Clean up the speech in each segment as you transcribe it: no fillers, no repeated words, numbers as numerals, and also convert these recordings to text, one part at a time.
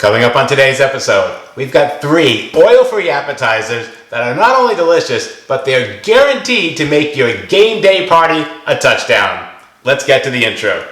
Coming up on today's episode, we've got 3 oil-free appetizers that are not only delicious, but they're guaranteed to make your game day party a touchdown. Let's get to the intro.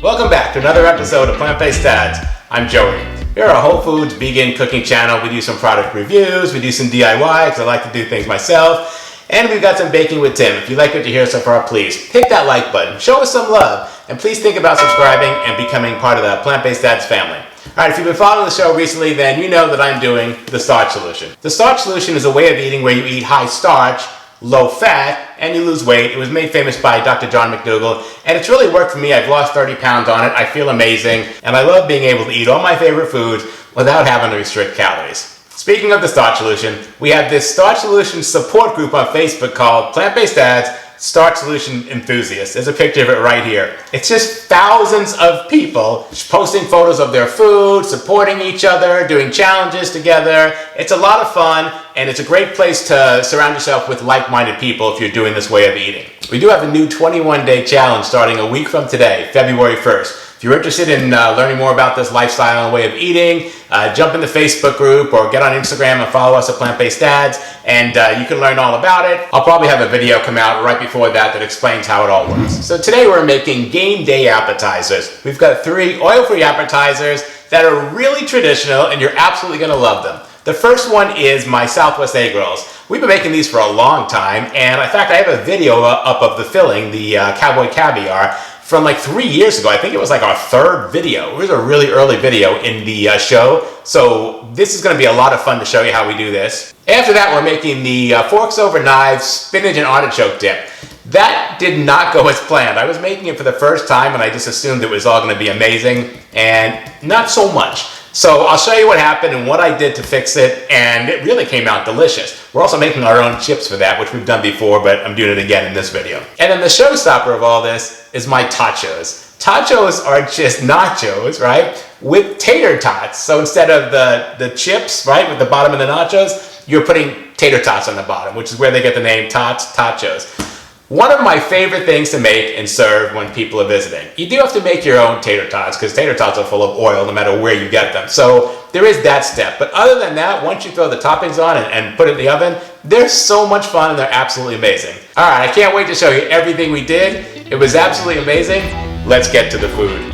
Welcome back to another episode of Plant-Based Dads. I'm Joey. We're a Whole Foods vegan cooking channel. We do some product reviews, we do some DIY because I like to do things myself, and we've got some baking with Tim. If you like what you hear so far, please hit that like button, show us some love, and please think about subscribing and becoming part of the Plant-Based Dads family. Alright, if you've been following the show recently, then you know that I'm doing the Starch Solution. The Starch Solution is a way of eating where you eat high starch, low fat, and you lose weight. It was made famous by Dr. John McDougall, and it's really worked for me. I've lost 30 pounds on it. I feel amazing, and I love being able to eat all my favorite foods without having to restrict calories. Speaking of the Starch Solution, we have this Starch Solution support group on Facebook called Plant-Based Dads Starch Solution Enthusiasts. There's a picture of it right here. It's just thousands of people posting photos of their food, supporting each other, doing challenges together. It's a lot of fun, and it's a great place to surround yourself with like-minded people if you're doing this way of eating. We do have a new 21-day challenge starting a week from today, February 1st. If you're interested in learning more about this lifestyle and way of eating, jump in the Facebook group or get on Instagram and follow us at Plant-Based Dads, and you can learn all about it. I'll probably have a video come out right before that explains how it all works. So today we're making game day appetizers. We've got 3 oil-free appetizers that are really traditional, and you're absolutely going to love them. The first one is my Southwest egg rolls. We've been making these for a long time, and in fact I have a video up of the filling, the cowboy caviar, from like 3 years ago. I think it was like our 3rd video. It was a really early video in the show, so this is going to be a lot of fun to show you how we do this. After that, we're making the forks over knives spinach and artichoke dip. That did not go as planned. I was making it for the first time and I just assumed it was all going to be amazing, and not so much. So I'll show you what happened and what I did to fix it, and it really came out delicious. We're also making our own chips for that, which we've done before, but I'm doing it again in this video. And then the showstopper of all this is my tachos. Tachos are just nachos, right, with tater tots. So instead of the chips, right, with the bottom of the nachos, you're putting tater tots on the bottom, which is where they get the name tachos. One of my favorite things to make and serve when people are visiting. You do have to make your own tater tots because tater tots are full of oil no matter where you get them. So there is that step. But other than that, once you throw the toppings on and put it in the oven, they're so much fun and they're absolutely amazing. All right, I can't wait to show you everything we did. It was absolutely amazing. Let's get to the food.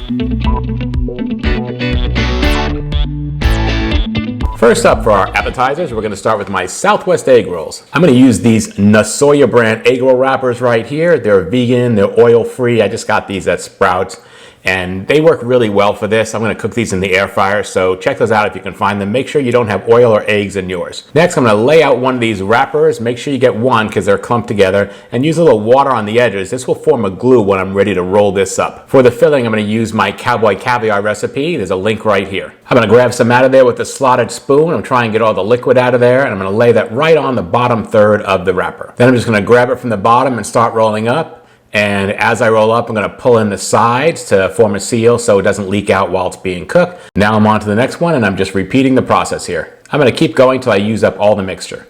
First up for our appetizers, we're going to start with my Southwest egg rolls. I'm going to use these Nasoya brand egg roll wrappers right here. They're vegan, they're oil-free. I just got these at Sprouts, and they work really well for this. I'm going to cook these in the air fryer, so check those out if you can find them. Make sure you don't have oil or eggs in yours. Next, I'm going to lay out one of these wrappers. Make sure you get one because they're clumped together, and use a little water on the edges. This will form a glue when I'm ready to roll this up. For the filling, I'm going to use my cowboy caviar recipe. There's a link right here. I'm going to grab some out of there with a slotted spoon. I'm trying to get all the liquid out of there, and I'm going to lay that right on the bottom third of the wrapper. Then I'm just going to grab it from the bottom and start rolling up. And as I roll up, I'm going to pull in the sides to form a seal so it doesn't leak out while it's being cooked. Now I'm on to the next one, and I'm just repeating the process here. I'm going to keep going till I use up all the mixture.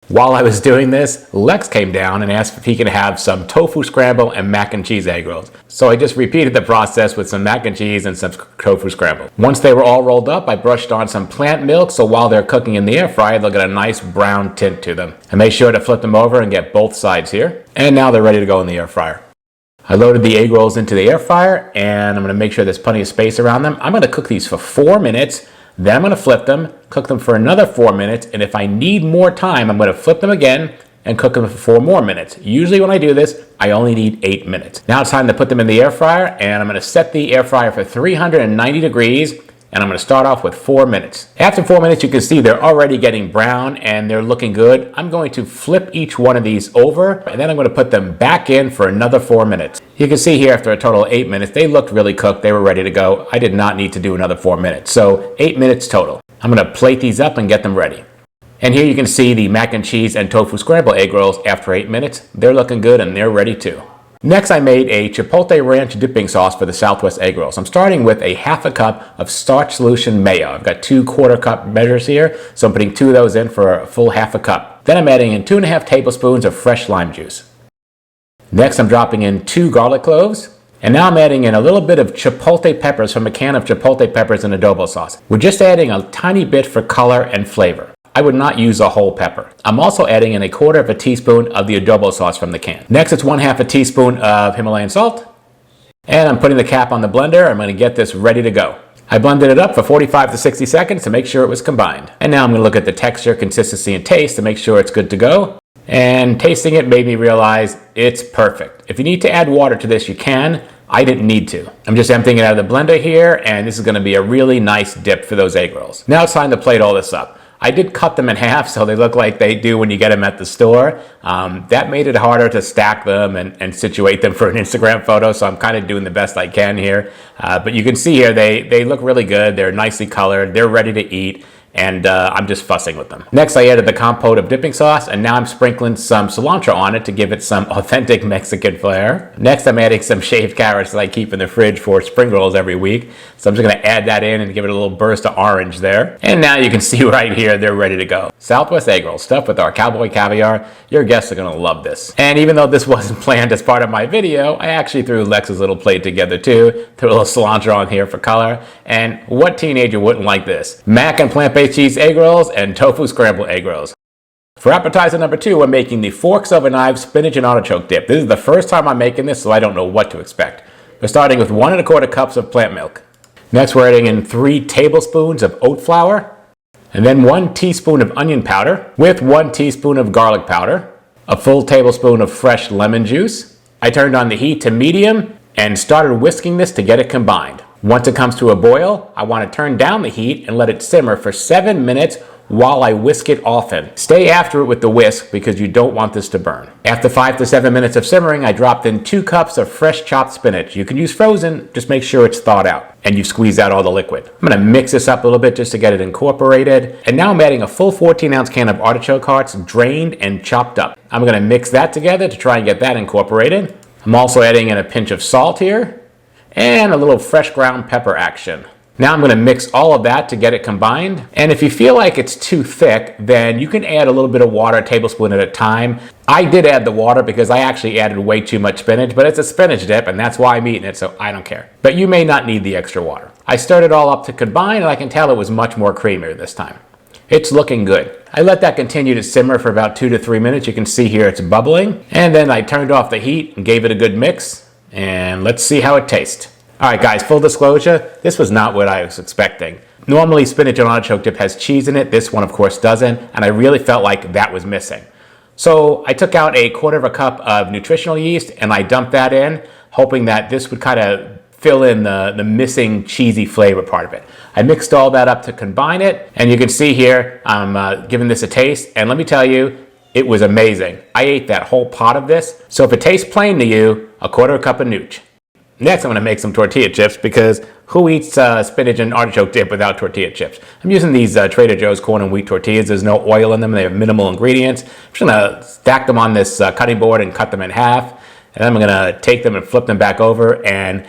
While I was doing this, Lex came down and asked if he could have some tofu scramble and mac and cheese egg rolls. So I just repeated the process with some mac and cheese and some tofu scramble. Once they were all rolled up, I brushed on some plant milk, so while they're cooking in the air fryer, they'll get a nice brown tint to them. I made sure to flip them over and get both sides here. And now they're ready to go in the air fryer. I loaded the egg rolls into the air fryer, and I'm going to make sure there's plenty of space around them. I'm going to cook these for 4 minutes. Then I'm going to flip them, cook them for another 4 minutes, and if I need more time, I'm going to flip them again and cook them for 4 more minutes. Usually when I do this, I only need 8 minutes. Now it's time to put them in the air fryer, and I'm going to set the air fryer for 390 degrees, and I'm going to start off with 4 minutes. After 4 minutes, you can see they're already getting brown and they're looking good. I'm going to flip each one of these over, and then I'm going to put them back in for another 4 minutes. You can see here after a total of 8 minutes, they looked really cooked. They were ready to go. I did not need to do another 4 minutes. So 8 minutes total. I'm going to plate these up and get them ready. And here you can see the mac and cheese and tofu scrambled egg rolls after 8 minutes. They're looking good and they're ready too. Next, I made a chipotle ranch dipping sauce for the Southwest egg rolls. I'm starting with a half a cup of starch solution mayo. I've got 2 1/4 cup measures here, so I'm putting 2 of those in for a full half a cup. Then I'm adding in 2½ tablespoons of fresh lime juice. Next, I'm dropping in 2 garlic cloves. And now I'm adding in a little bit of chipotle peppers from a can of chipotle peppers and adobo sauce. We're just adding a tiny bit for color and flavor. I would not use a whole pepper. I'm also adding in a 1/4 teaspoon of the adobo sauce from the can. Next, it's 1/2 teaspoon of Himalayan salt. And I'm putting the cap on the blender. I'm going to get this ready to go. I blended it up for 45 to 60 seconds to make sure it was combined. And now I'm going to look at the texture, consistency, and taste to make sure it's good to go. And tasting it made me realize it's perfect. If you need to add water to this, you can. I didn't need to. I'm just emptying it out of the blender here, and this is going to be a really nice dip for those egg rolls. Now it's time to plate all this up. I did cut them in half so they look like they do when you get them at the store. That made it harder to stack them and situate them for an Instagram photo, so I'm kind of doing the best I can here. But you can see here they look really good. They're nicely colored. They're ready to eat. And I'm just fussing with them. Next, I added the compote of dipping sauce, and now I'm sprinkling some cilantro on it to give it some authentic Mexican flair. Next, I'm adding some shaved carrots that I keep in the fridge for spring rolls every week. So I'm just gonna add that in and give it a little burst of orange there. And now you can see right here, they're ready to go. Southwest egg rolls stuffed with our cowboy caviar. Your guests are gonna love this. And even though this wasn't planned as part of my video, I actually threw Lex's little plate together too. Threw a little cilantro on here for color. And what teenager wouldn't like this? Mac and plant-based cheese egg rolls and tofu scrambled egg rolls. For appetizer number 2, we're making the forks over knives spinach and artichoke dip. This is the first time I'm making this, so I don't know what to expect. We're starting with 1 1/4 cups of plant milk. Next, we're adding in 3 tablespoons of oat flour, and then 1 teaspoon of onion powder with 1 teaspoon of garlic powder, a full tablespoon of fresh lemon juice. I turned on the heat to medium and started whisking this to get it combined. Once it comes to a boil, I want to turn down the heat and let it simmer for 7 minutes while I whisk it often. Stay after it with the whisk because you don't want this to burn. After 5 to 7 minutes of simmering, I dropped in 2 cups of fresh chopped spinach. You can use frozen, just make sure it's thawed out and you squeeze out all the liquid. I'm going to mix this up a little bit just to get it incorporated. And now I'm adding a full 14-ounce can of artichoke hearts, drained and chopped up. I'm going to mix that together to try and get that incorporated. I'm also adding in a pinch of salt here and a little fresh ground pepper action. Now I'm going to mix all of that to get it combined. And if you feel like it's too thick, then you can add a little bit of water, a tablespoon at a time. I did add the water because I actually added way too much spinach, but it's a spinach dip and that's why I'm eating it, so I don't care. But you may not need the extra water. I stirred it all up to combine and I can tell it was much more creamier this time. It's looking good. I let that continue to simmer for about 2 to 3 minutes. You can see here it's bubbling. And then I turned off the heat and gave it a good mix. And let's see how it tastes. All right, guys, full disclosure, this was not what I was expecting. Normally, spinach and artichoke dip has cheese in it. This one, of course, doesn't. And I really felt like that was missing. So I took out a 1/4 cup of nutritional yeast and I dumped that in, hoping that this would kind of fill in the missing cheesy flavor part of it. I mixed all that up to combine it. And you can see here, I'm giving this a taste. And let me tell you, it was amazing. I ate that whole pot of this. So if it tastes plain to you, a 1/4 cup of nooch. Next, I'm going to make some tortilla chips because who eats spinach and artichoke dip without tortilla chips? I'm using these Trader Joe's corn and wheat tortillas. There's no oil in them. They have minimal ingredients. I'm just going to stack them on this cutting board and cut them in half. And then I'm going to take them and flip them back over and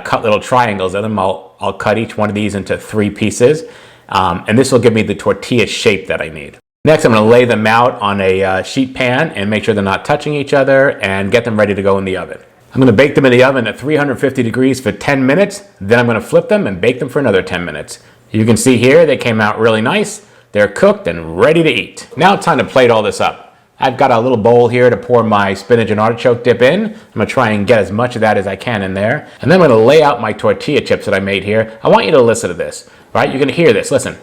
cut little triangles in them. I'll cut each one of these into 3 pieces. And this will give me the tortilla shape that I need. Next, I'm going to lay them out on a sheet pan and make sure they're not touching each other and get them ready to go in the oven. I'm going to bake them in the oven at 350 degrees for 10 minutes. Then I'm going to flip them and bake them for another 10 minutes. You can see here they came out really nice. They're cooked and ready to eat. Now it's time to plate all this up. I've got a little bowl here to pour my spinach and artichoke dip in. I'm going to try and get as much of that as I can in there. And then I'm going to lay out my tortilla chips that I made here. I want you to listen to this, right? You're going to hear this. Listen.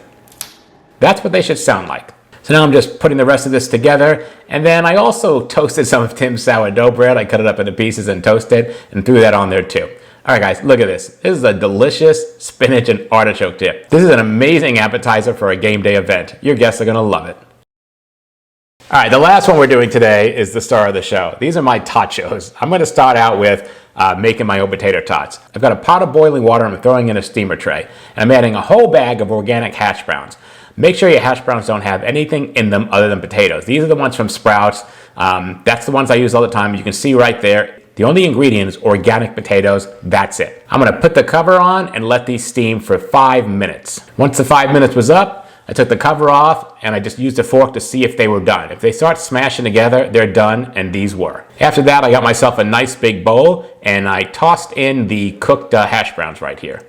That's what they should sound like. So now I'm just putting the rest of this together. And then I also toasted some of Tim's sourdough bread. I cut it up into pieces and toasted and threw that on there too. All right, guys, look at this. This is a delicious spinach and artichoke dip. This is an amazing appetizer for a game day event. Your guests are going to love it. All right, the last one we're doing today is the star of the show. These are my tachos. I'm going to start out with making my old potato tots. I've got a pot of boiling water. I'm throwing in a steamer tray. And I'm adding a whole bag of organic hash browns. make sure your hash browns don't have anything in them other than potatoes. These are the ones from Sprouts. That's the ones I use all the time. You can see right there, the only ingredient is organic potatoes. That's it. I'm gonna put the cover on and let these steam for 5 minutes. Once the 5 minutes was up, I took the cover off and I just used a fork to see if they were done. If they start smashing together, they're done, and these were. After that, I got myself a nice big bowl and I tossed in the cooked hash browns right here.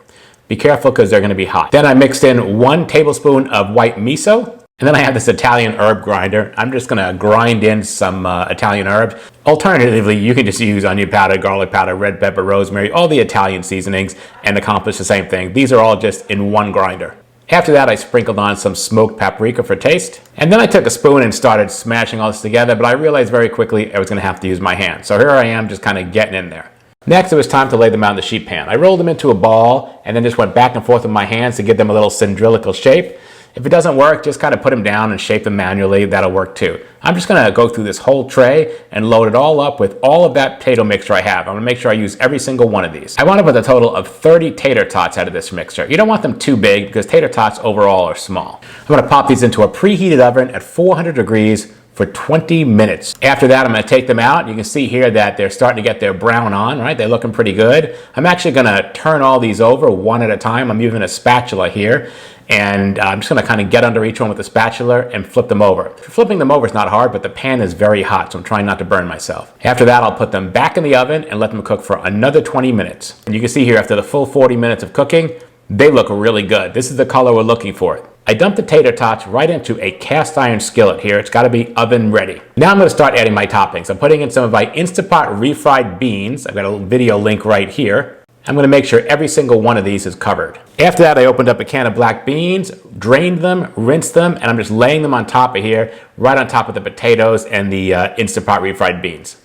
Be careful because they're gonna be hot. Then I mixed in 1 tablespoon of white miso, and then I have this Italian herb grinder. I'm just gonna grind in some Italian herbs. Alternatively, you can just use onion powder, garlic powder, red pepper, rosemary, all the Italian seasonings, and accomplish the same thing. These are all just in one grinder. After that, I sprinkled on some smoked paprika for taste. And then I took a spoon and started smashing all this together, but I realized very quickly I was gonna have to use my hand. So here I am just kind of getting in there. Next, it was time to lay them out in the sheet pan. I rolled them into a ball and then just went back and forth with my hands to give them a little cylindrical shape. If it doesn't work, just kind of put them down and shape them manually. That'll work too. I'm just gonna go through this whole tray and load it all up with all of that potato mixture I have. I'm gonna make sure I use every single one of these. I wound up with a total of 30 tater tots out of this mixture. You don't want them too big because tater tots overall are small. I'm gonna pop these into a preheated oven at 400 degrees for 20 minutes. After that, I'm gonna take them out. You can see here that they're starting to get their brown on, right? They're looking pretty good. I'm actually gonna turn all these over one at a time. I'm using a spatula here. And I'm just gonna kind of get under each one with the spatula and flip them over. Flipping them over is not hard, but the pan is very hot, so I'm trying not to burn myself. After that, I'll put them back in the oven and let them cook for another 20 minutes. And you can see here, after the full 40 minutes of cooking, they look really good. This is the color we're looking for. I dumped the tater tots right into a cast iron skillet here. It's gotta be oven ready. Now I'm gonna start adding my toppings. I'm putting in some of my InstantPot refried beans. I've got a video link right here. I'm gonna make sure every single one of these is covered. After that, I opened up a can of black beans, drained them, rinsed them, and I'm just laying them on top of here, right on top of the potatoes and the InstantPot refried beans.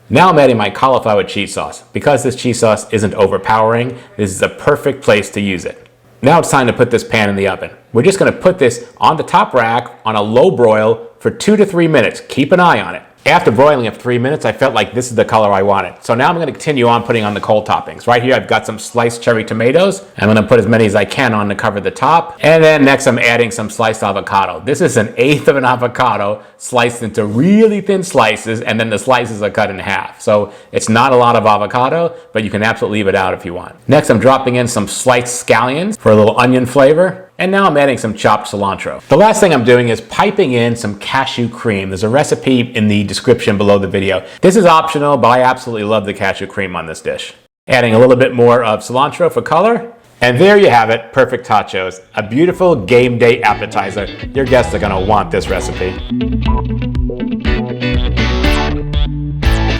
Now I'm adding my cauliflower cheese sauce. Because this cheese sauce isn't overpowering, this is a perfect place to use it. Now it's time to put this pan in the oven. We're just gonna put this on the top rack on a low broil for 2 to 3 minutes. Keep an eye on it. After broiling it for 3 minutes, I felt like this is the color I wanted. So now I'm gonna continue on putting on the cold toppings. Right here, I've got some sliced cherry tomatoes. I'm gonna put as many as I can on to cover the top. And then next, I'm adding some sliced avocado. This is 1/8 of an avocado sliced into really thin slices, and then the slices are cut in half. So it's not a lot of avocado, but you can absolutely leave it out if you want. Next, I'm dropping in some sliced scallions for a little onion flavor. And now I'm adding some chopped cilantro. The last thing I'm doing is piping in some cashew cream. There's a recipe in the description below the video. This is optional, but I absolutely love the cashew cream on this dish. Adding a little bit more of cilantro for color. And there you have it, perfect tachos. A beautiful game day appetizer. Your guests are gonna want this recipe.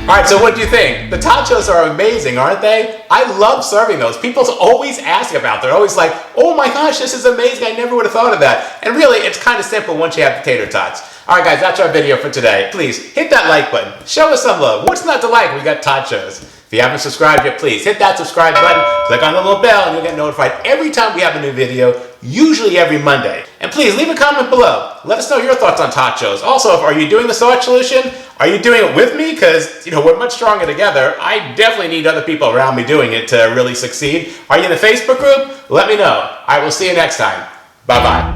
All right, so what do you think? The tachos are amazing, aren't they? I love serving those. People always ask about them. They're always like, oh my gosh, this is amazing. I never would have thought of that. And really, it's kind of simple once you have the tater tots. All right, guys, that's our video for today. Please hit that like button. Show us some love. What's not to like? We got tachos. If you haven't subscribed yet, please hit that subscribe button, click on the little bell, and you'll get notified every time we have a new video, usually every Monday. And please leave a comment below. Let us know your thoughts on tachos. Also, are you doing the Starch solution? Are you doing it with me? Because, we're much stronger together. I definitely need other people around me doing it to really succeed. Are you in the Facebook group? Let me know. All right, we'll see you next time. Bye-bye.